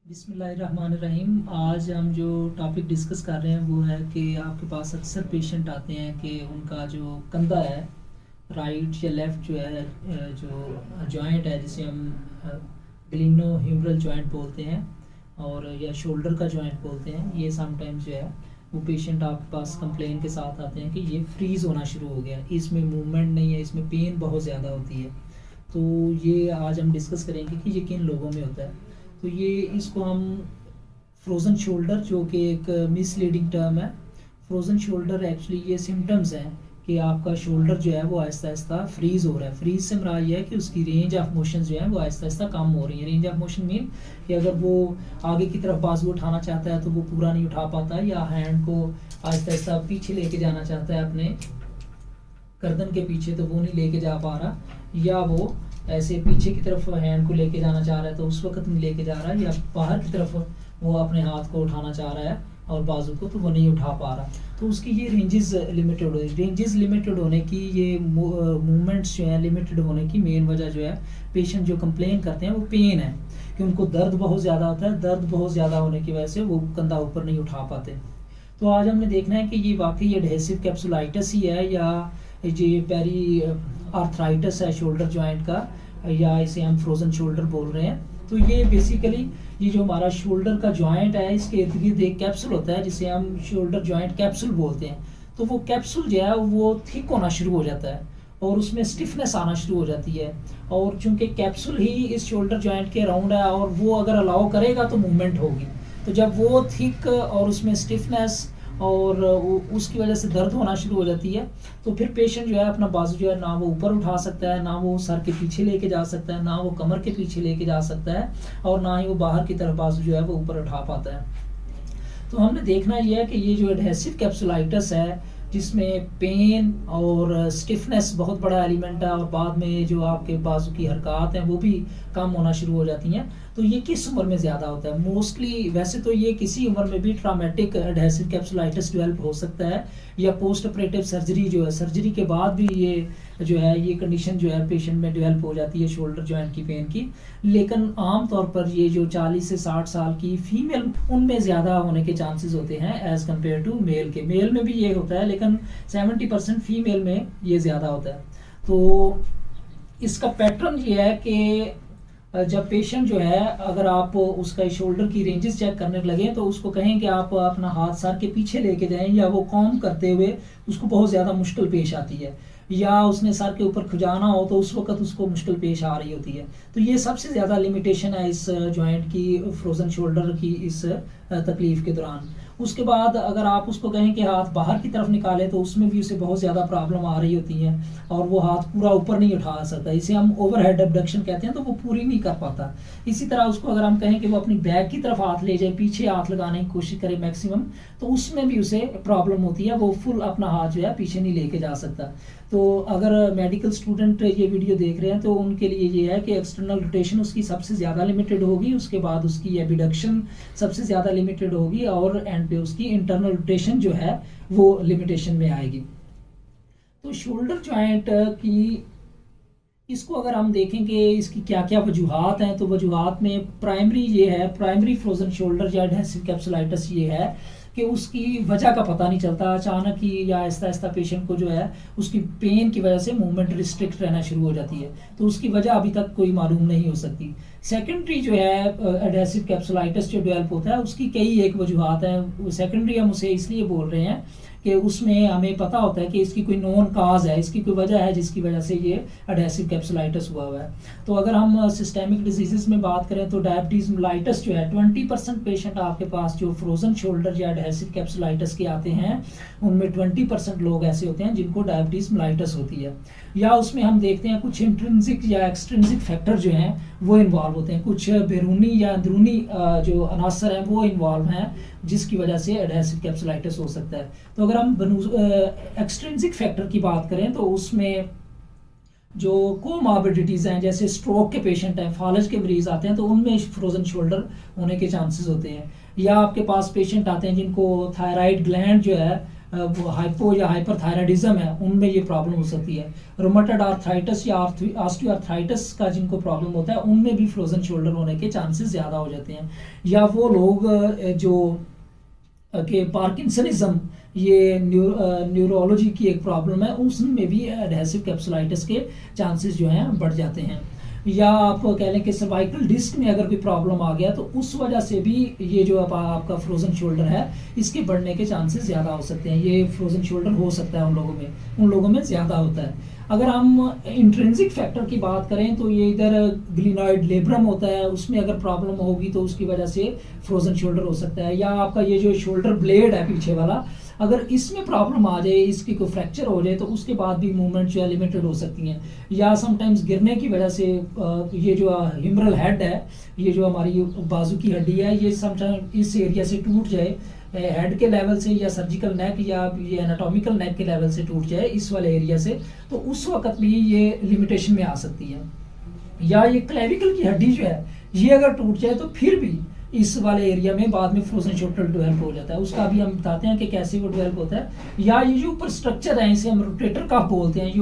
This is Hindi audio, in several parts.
बिस्मिल्लाहिर्रहमानिर्रहीम। आज हम जो टॉपिक डिस्कस कर रहे हैं वो है कि आपके पास अक्सर पेशेंट आते हैं कि उनका जो कंधा है, राइट या लेफ़्ट जो है, जो जॉइंट है जिसे हम ग्लिनो ह्यूमरल जॉइंट बोलते हैं और या शोल्डर का जॉइंट बोलते हैं, ये समटाइम्स जो है वो पेशेंट आपके पास कंप्लेन के साथ आते हैं कि ये फ्रीज़ होना शुरू हो गया, इसमें मूवमेंट नहीं है, इसमें पेन बहुत ज़्यादा होती है। तो ये आज हम डिस्कस करेंगे कि ये किन लोगों में होता है। तो ये इसको हम फ्रोज़न शोल्डर, जो कि एक मिसलीडिंग टर्म है। फ्रोज़न शोल्डर एक्चुअली ये सिम्टम्स हैं कि आपका शोल्डर जो है वो आहिस्ता आहिस्ता फ्रीज़ हो रहा है। फ्रीज से मुराद ये है कि उसकी रेंज ऑफ मोशन जो है वो आहिस्ता आहिस्ता कम हो रही है। रेंज ऑफ मोशन मीन कि अगर वो आगे की तरफ बाजू उठाना चाहता है तो वो पूरा नहीं उठा पाता, या हैंड को आहिस्ता आहिस्ता पीछे लेके जाना चाहता है अपने गर्दन के पीछे तो वो नहीं लेके जा पा रहा, या वो ऐसे पीछे की तरफ हैंड को लेके जाना चाह रहा है तो उस वक्त नहीं लेके जा रहा है, या बाहर की तरफ वो अपने हाथ को उठाना चाह रहा है और बाजू को तो वो नहीं उठा पा रहा। तो उसकी ये रेंजेस लिमिटेड हो, रेंजेस लिमिटेड होने की, ये मूवमेंट्स जो है लिमिटेड होने की मेन वजह जो है, पेशेंट जो कंप्लेन करते हैं वो पेन है कि उनको दर्द बहुत ज़्यादा होता है। दर्द बहुत ज़्यादा होने की वजह से वो कंधा ऊपर नहीं उठा पाते। तो आज हमने देखना है कि ये वाकई एडहेसिव कैप्सुलाइटिस ही है या ये पेरी आर्थराइटिस है शोल्डर जॉइंट का, या इसे हम फ्रोज़न शोल्डर बोल रहे हैं। तो ये बेसिकली ये जो हमारा शोल्डर का जॉइंट है इसके इर्द गिर्द एक कैप्सूल होता है जिसे हम शोल्डर जॉइंट कैप्सूल बोलते हैं। तो वो कैप्सूल जो है वो थिक होना शुरू हो जाता है और उसमें स्टिफनेस आना शुरू हो जाती है, और चूंकि कैप्सूल ही इस शोल्डर जॉइंट के अराउंड है और वो अगर अलाउ करेगा तो मूवमेंट होगी। तो जब वो थिक और उसमें स्टिफनेस और उसकी वजह से दर्द होना शुरू हो जाती है, तो फिर पेशेंट जो है अपना बाजू जो है ना वो ऊपर उठा सकता है, ना वो सर के पीछे लेके जा सकता है, ना वो कमर के पीछे लेके जा सकता है, और ना ही वो बाहर की तरफ बाजू जो है वो ऊपर उठा पाता है। तो हमने देखना यह है कि ये जो एडहेसिव कैप्सुलाइटिस है जिसमें पेन और स्टिफनेस बहुत बड़ा एलिमेंट है और बाद में जो आपके बाजू की हरकत हैं वो भी कम होना शुरू हो जाती हैं, तो ये किस उम्र में ज़्यादा होता है? मोस्टली वैसे तो ये किसी उम्र में भी ट्रामेटिक एडहेसिव कैप्सुलाइटिस डेवलप हो सकता है, या पोस्ट ऑपरेटिव सर्जरी जो है, सर्जरी के बाद भी ये जो है ये कंडीशन जो है पेशेंट में डेवलप हो जाती है शोल्डर जॉइंट की पेन की। लेकिन आम तौर पर ये जो 40 से 60 साल की फीमेल, उनमें ज़्यादा होने के चांसेस होते हैं एज कम्पेयर टू मेल के। मेल में भी ये होता है लेकिन 70% फीमेल में ये ज़्यादा होता है। तो इसका पैटर्न ये है कि जब पेशेंट जो है, अगर आप उसका शोल्डर की रेंजेस चेक करने लगे तो उसको कहें कि आप अपना हाथ सर के पीछे लेके जाएं, या वो कॉम करते हुए उसको बहुत ज़्यादा मुश्किल पेश आती है, या उसने सर के ऊपर खुजाना हो तो उस वक्त उसको मुश्किल पेश आ रही होती है। तो ये सबसे ज़्यादा लिमिटेशन है इस जॉइंट की, फ्रोज़न शोल्डर की इस तकलीफ़ के दौरान। उसके बाद अगर आप उसको कहें कि हाथ बाहर की तरफ निकाले तो उसमें भी उसे बहुत ज़्यादा प्रॉब्लम आ रही होती है और वो हाथ पूरा ऊपर नहीं उठा सकता, इसे हम ओवरहेड एबडक्शन कहते हैं, तो वो पूरी नहीं कर पाता। इसी तरह उसको अगर हम कहें कि वो अपनी बैक की तरफ हाथ ले जाए, पीछे हाथ लगाने की कोशिश करे मैक्सिमम, तो उसमें भी उसे प्रॉब्लम होती है, वो फुल अपना हाथ जो है पीछे नहीं लेके जा सकता। तो अगर मेडिकल स्टूडेंट ये वीडियो देख रहे हैं तो उनके लिए ये है कि एक्सटर्नल रोटेशन उसकी सबसे ज़्यादा लिमिटेड होगी, उसके बाद उसकी एबडक्शन सबसे ज़्यादा लिमिटेड होगी, और एंड पे उसकी इंटरनल रोटेशन जो है वो लिमिटेशन में आएगी। तो शोल्डर जॉइंट की इसको अगर हम देखें कि इसकी क्या क्या वजूहात हैं, तो वजूहात में प्राइमरी ये है, प्राइमरी फ्रोजन शोल्डर या एडहेसिव कैप्सुलाइटिस ये है कि उसकी वजह का पता नहीं चलता, अचानक ही या आहिस्ता आहिस्ता पेशेंट को जो है उसकी पेन की वजह से मूवमेंट रिस्ट्रिक्ट रहना शुरू हो जाती है, तो उसकी वजह अभी तक कोई मालूम नहीं हो सकती। सेकेंडरी जो है एडहेसिव कैप्सुलाइटिस जो डेवलप होता है उसकी कई एक वजूहात हैं। सेकेंडरी हम उसे इसलिए बोल रहे हैं कि उसमें हमें पता होता है कि इसकी कोई नोन काज है, इसकी कोई वजह है जिसकी वजह से ये एडहेसिव कैप्सुलाइटिस हुआ है। तो अगर हम सिस्टेमिक डिजीजेस में बात करें तो डायबिटीज मेलाइटिस जो है, 20% पेशेंट आपके पास जो फ्रोजन शोल्डर या एडहेसिव कैप्सुलाइटिस के आते हैं उनमें 20% लोग ऐसे होते हैं जिनको डायबिटीज मेलाइटिस होती है। या उसमें हम देखते हैं कुछ इंट्रिंसिक या एक्सट्रिंसिक फैक्टर जो हैं वो इन्वॉल्व होते हैं, कुछ बैरूनी या अंदरूनी जो अनासर हैं वो इन्वॉल्व हैं जिसकी वजह से एडहेसिव कैप्सुलाइटिस हो सकता है। तो अगर हम एक्सट्रिंसिक फैक्टर की बात करें तो उसमें जो कोमॉर्बिडिटीज़ हैं, जैसे स्ट्रोक के पेशेंट हैं, फालज के मरीज आते हैं तो उनमें फ्रोजन शोल्डर होने के चांसेस होते हैं। या आपके पास पेशेंट आते हैं जिनको थायराइड ग्लैंड जो है वो हाइपो या हाइपरथायराइडिज्म है, उनमें ये प्रॉब्लम हो सकती है। रोमेटॉइड आर्थराइटिस या ऑस्टियोआर्थराइटिस का जिनको प्रॉब्लम होता है उनमें भी फ्रोजन शोल्डर होने के चांसेस ज़्यादा हो जाते हैं। या वो लोग जो कि पार्किंसनिज्म, ये न्यूरोलॉजी की एक प्रॉब्लम है, उसमें भी एडहेसिव कैप्सुलाइटिस के चांसेस जो हैं बढ़ जाते हैं। या आप कह लें कि सर्वाइकल डिस्क में अगर कोई प्रॉब्लम आ गया तो उस वजह से भी ये जो आपका फ्रोजन शोल्डर है इसके बढ़ने के चांसेस ज़्यादा हो सकते हैं। ये फ्रोजन शोल्डर हो सकता है उन लोगों में ज़्यादा होता है। अगर हम इंट्रिंसिक फैक्टर की बात करें तो ये इधर ग्लिनॉइड लेब्रम होता है, उसमें अगर प्रॉब्लम होगी तो उसकी वजह से फ्रोजन शोल्डर हो सकता है। या आपका ये जो शोल्डर ब्लेड है पीछे वाला, अगर इसमें प्रॉब्लम आ जाए, इसकी कोई फ्रैक्चर हो जाए तो उसके बाद भी मूवमेंट जो है लिमिटेड हो सकती हैं। या समटाइम्स गिरने की वजह से ये जो हिमरल हेड है, ये जो हमारी बाजू की हड्डी है, ये समटाइम इस एरिया से टूट जाए, हेड के लेवल से या सर्जिकल नेक या ये एनाटॉमिकल नेक के लेवल से टूट जाए इस वाले एरिया से, तो उस वक्त भी ये लिमिटेशन में आ सकती है। या ये क्लेविकल की हड्डी जो है ये अगर टूट जाए तो फिर भी इस वाले एरिया में बाद में फ्रोजन शोल्डर डेवलप हो जाता है। उसका भी हम बताते हैं कि कैसे वो डेवलप होता है। या ये जो ऊपर स्ट्रक्चर है इसे हम रोटेटर कफ बोलते हैं,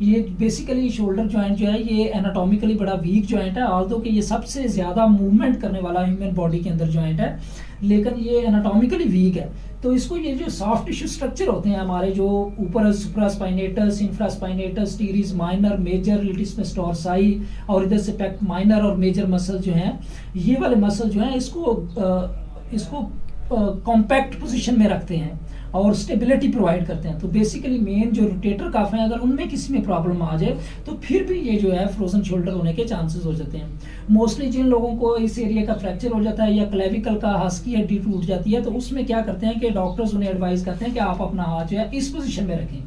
ये बेसिकली शोल्डर जॉइंट जो है ये एनाटॉमिकली बड़ा वीक जॉइंट है, ऑल्दो कि ये सबसे ज़्यादा मूवमेंट करने वाला ह्यूमन बॉडी के अंदर जॉइंट है, लेकिन ये एनाटॉमिकली वीक है। तो इसको ये जो सॉफ्ट टिश्यू स्ट्रक्चर होते हैं हमारे, जो ऊपर supraspinatus, infraspinatus, teres minor, major, latissimus dorsi और इधर से पेक्ट माइनर और मेजर मसल जो हैं, ये वाले मसल जो हैं इसको कॉम्पैक्ट पोजीशन में रखते हैं और स्टेबिलिटी प्रोवाइड करते हैं। तो बेसिकली मेन जो रोटेटर कफ है, अगर उनमें किसी में प्रॉब्लम आ जाए तो फिर भी ये जो है फ्रोजन शोल्डर होने के चांसेस हो जाते हैं। मोस्टली जिन लोगों को इस एरिया का फ्रैक्चर हो जाता है या क्लेविकल का हस की हड्डी टूट जाती है, तो उसमें क्या करते हैं कि डॉक्टर्स उन्हें एडवाइस करते हैं कि आप अपना हाथ जो है इस पोजीशन में रखें।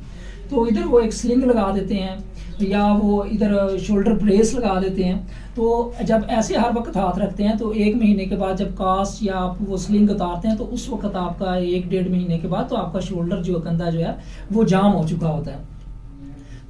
तो इधर वो एक स्लिंग लगा देते हैं या वो इधर शोल्डर ब्रेस लगा देते हैं। तो जब ऐसे हर वक्त हाथ रखते हैं तो 1 महीने के बाद जब कास्ट या आप वो स्लिंग उतारते हैं तो उस वक्त आपका 1-1.5 महीने के बाद तो आपका शोल्डर जो कंधा जो है वो जाम हो चुका होता है।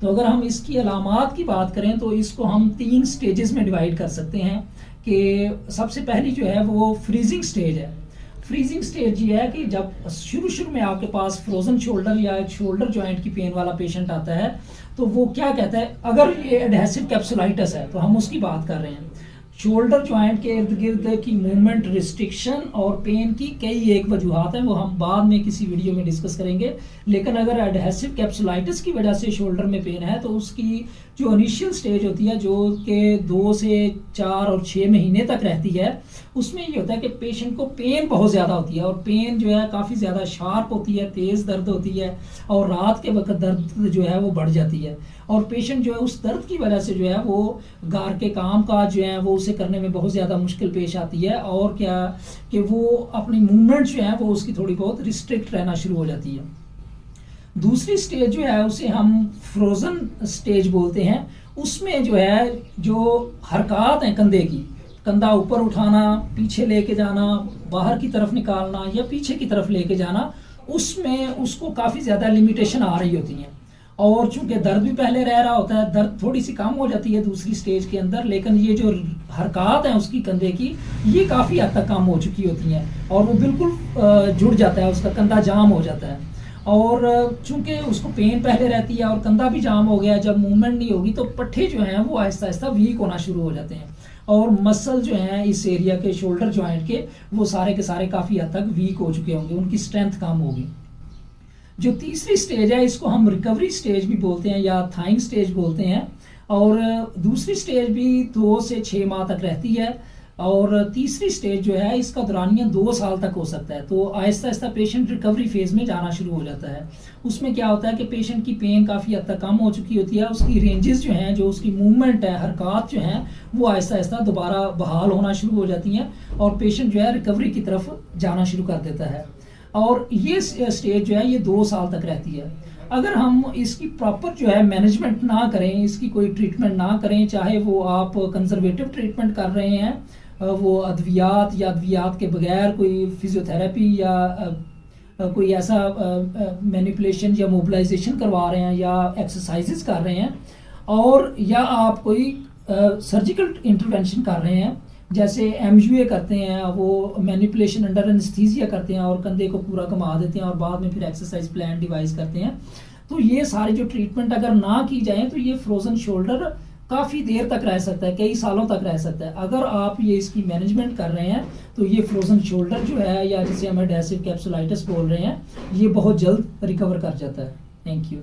तो अगर हम इसकी अलामात की बात करें तो इसको हम 3 स्टेजेस में डिवाइड कर सकते हैं। कि सबसे पहली जो है वो फ्रीजिंग स्टेज है। फ्रीजिंग स्टेज ये है कि जब शुरू में आपके पास फ्रोजन शोल्डर या शोल्डर जॉइंट की पेन वाला पेशेंट आता है तो वो क्या कहता है, अगर ये एडहेसिव कैप्सुलाइटिस है तो हम उसकी बात कर रहे हैं। शोल्डर जॉइंट के इर्द गिर्द की मूवमेंट रिस्ट्रिक्शन और पेन की कई एक वजूहात हैं, वो हम बाद में किसी वीडियो में डिस्कस करेंगे। लेकिन अगर एडहेसिव कैप्सुलाइटिस की वजह से शोल्डर में पेन है तो उसकी जो इनिशियल स्टेज होती है, जो कि 2 से 4 और 6 महीने तक रहती है, उसमें ये होता है कि पेशेंट को पेन बहुत ज़्यादा होती है और पेन जो है काफ़ी ज़्यादा शार्प होती है, तेज़ दर्द होती है और रात के वक्त दर्द जो है वो बढ़ जाती है। और पेशेंट जो है उस दर्द की वजह से जो है वो घर के काम काज जो है वो उसे करने में बहुत ज़्यादा मुश्किल पेश आती है, और क्या कि वो अपनी मूवमेंट जो है वो उसकी थोड़ी बहुत रिस्ट्रिक्ट रहना शुरू हो जाती है। दूसरी स्टेज जो है उसे हम फ्रोजन स्टेज बोलते हैं। उसमें जो है जो हरकत हैं कंधे की, कंधा ऊपर उठाना, पीछे लेके जाना, बाहर की तरफ निकालना या पीछे की तरफ लेके जाना, उसमें उसको काफ़ी ज़्यादा लिमिटेशन आ रही होती हैं। और चूंकि दर्द भी पहले रह रहा होता है, दर्द थोड़ी सी कम हो जाती है दूसरी स्टेज के अंदर, लेकिन ये जो हरकत है उसकी कंधे की ये काफ़ी हद तक कम हो चुकी होती हैं और वो बिल्कुल जुड़ जाता है, उसका कंधा जाम हो जाता है। और चूंकि उसको पेन पहले रहती है और कंधा भी जाम हो गया, जब मूवमेंट नहीं होगी तो पट्टे जो हैं वो आहिस्ता आहिस्ता वीक होना शुरू हो जाते हैं और मसल जो हैं इस एरिया के शोल्डर जॉइंट के वो सारे के सारे काफ़ी हद तक वीक हो चुके होंगे, उनकी स्ट्रेंथ कम होगी। जो तीसरी स्टेज है इसको हम रिकवरी स्टेज भी बोलते हैं या थाइंग स्टेज बोलते हैं, और दूसरी स्टेज भी 2 से 6 माह तक रहती है, और तीसरी स्टेज जो है इसका दौरानिया 2 साल तक हो सकता है। तो Aahista Aahista patient recovery phase में जाना शुरू हो जाता है। उसमें क्या होता है कि पेशेंट की पेन काफ़ी हद तक कम हो चुकी होती है, उसकी रेंजेस जो हैं, जो उसकी मूवमेंट है, हरकत जो हैं, वो आहिस्ता आहिस्ता दोबारा बहाल होना शुरू हो जाती हैं और पेशेंट जो है रिकवरी की तरफ जाना शुरू कर देता है। और ये स्टेज जो है ये 2 साल तक रहती है। अगर हम इसकी प्रॉपर जो है मैनेजमेंट ना करें, इसकी कोई ट्रीटमेंट ना करें, चाहे वो आप कंजर्वेटिव ट्रीटमेंट कर रहे हैं, वो अद्वियात या अद्वियात के बगैर कोई फिजियोथेरेपी या कोई ऐसा मैनिपुलेशन या मोबिलाइजेशन करवा रहे हैं या एक्सरसाइजेस कर रहे हैं, और या आप कोई सर्जिकल इंटरवेंशन कर रहे हैं, जैसे एमयूए करते हैं, वो मैनिपुलेशन अंडर एनेस्थीसिया करते हैं और कंधे को पूरा घुमा देते हैं और बाद में फिर एक्सरसाइज प्लान डिवाइस करते हैं। तो ये सारी जो ट्रीटमेंट अगर ना की जाए तो ये फ्रोजन शोल्डर काफ़ी देर तक रह सकता है, कई सालों तक रह सकता है। अगर आप ये इसकी मैनेजमेंट कर रहे हैं तो ये फ्रोजन शोल्डर जो है, या जिसे हम एडेसिव कैप्सुलाइटिस बोल रहे हैं, ये बहुत जल्द रिकवर कर जाता है। Thank you.